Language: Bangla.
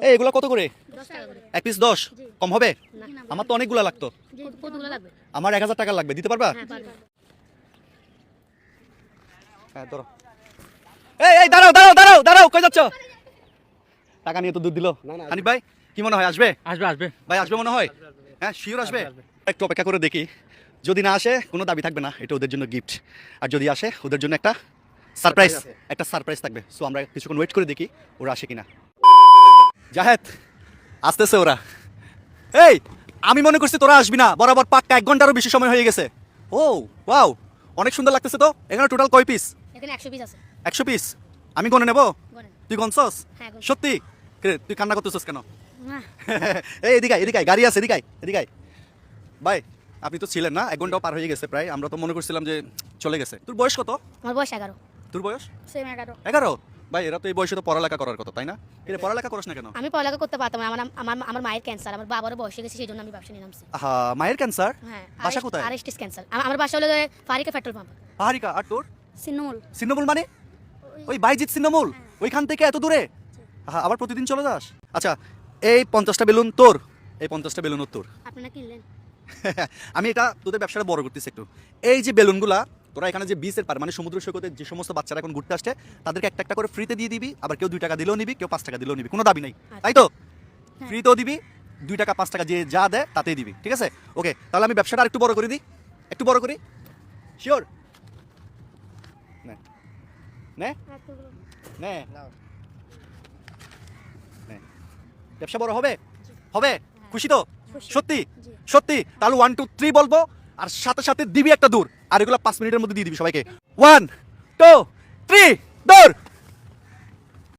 এই এগুলো কত করে? 10 টাকা করে। এক পিস 10 কম হবে? না। আমার তো অনেকগুলো লাগতো। কতগুলো লাগবে? আমার 1000 টাকা লাগবে, দিতে পারবা? হ্যাঁ পারবো। হ্যাঁ ধরো। এই দাঁড়াও দাঁড়াও দাঁড়াও দাঁড়াও, কই যাচ্ছ? টাকা নিয়ে তো দুধ দিল। হানিফ ভাই কি মনে হয় আসবে? আসবে ভাই আসবে মনে হয়? হ্যাঁ শিওর আসবে? একটু অপেক্ষা করে দেখি, যদি না আসে কোনো দাবি থাকবে না, এটা ওদের জন্য গিফট। আর যদি আসে ওদের জন্য একটা সারপ্রাইজ থাকবে। সো আমরা কিছুক্ষণ ওয়েট করে দেখি ওরা আসে কিনা। জাহেদ আসতেছে ওরা। এই আমি মনে করছি তোরা আসবি না, বরাবর পাক্কা 1 ঘন্টারও বেশি সময় হয়ে গেছে। ও ওয়াও, অনেক সুন্দর লাগতেছে তো। এখানে টোটাল কয় পিস? এখানে 100 পিস আছে। 100 পিস। আমি গনে নেব? গনেন। তুই গনছস? হ্যাঁ, গনছি। সত্যি? তুই কান্না করতেছস কেন? না। এই এদিকে এদিকে গাড়ি আছে, এদিকে ভাই আপনি তো ছিলেন না, 1 ঘন্টাও পার হয়ে গেছে প্রায়। আমরা তো মনে করছিলাম যে চলে গেছে। তোর বয়স কত? আমার বয়স 11। তোর বয়স সেম 11। 11? ভাই এরা তো এই বয়সে তো পড়ালেখা করার কথা, তাই না? এটা পড়ালেখা করিস না কেন? আমি পড়ালেখা করতে পারতাম না, আমার মায়ের ক্যান্সার, আমার বাবারও বয়স হয়ে গেছে, সেজন্য আমি ব্যবসা নিয়ে নামছি। আহা, মায়ের ক্যান্সার? হ্যাঁ। বাসা কোথায়? আরেস্টিস ক্যান্সার। আমার বাসা হলো ফারিকা পেট্রোল পাম্প। পাহাড়িকা। আর তোর? সিন্নমূল। ছিন্নমূল মানে? ওই বাইজিৎ ছিন্নমূল? ওইখান থেকে এত দূরে? হ্যাঁ, আবার প্রতিদিন চলে যাস? আচ্ছা, এই 50টা বেলুন তোর, এই 50টা বেলুন তোর। আপনারা কিনলেন? আমি এটা তোদের ব্যবসাটা বড় করতেছি একটু। এই যে বেলুনগুলা তোরা এখানে যে বিচের পার মানে সমুদ্র সৈকতে যে সমস্ত বাচ্চারা এখন ঘুরতে আসছে তাদেরকে একটা একটা করে ফ্রিতে দিয়ে দিবি। আবার কেউ 2 টাকা দিলেও নিবি, কেউ 5 টাকা দিলেও নিবি, কোনো দাবি নেই, তাই তো? ফ্রিতেও দিবি, 2 টাকা 5 টাকা যে যা দেয় তাতেই দিবি, ঠিক আছে? ওকে, তাহলে আমি ব্যবসাটা আরেকটু বড় করে দিই, একটু বড় করি। শিওর? নে নে নে নে। ব্যবসা বড় হবে? হবে? খুশি তো? সত্যি সত্যি? তাহলে 1 2 3 বলবো, আর সাথে সাথে দিবি একটা দূর, আর এগুলো 5 মিনিটের মধ্যে দিয়ে দিবি সবাইকে। 1 2 3 দৌড়।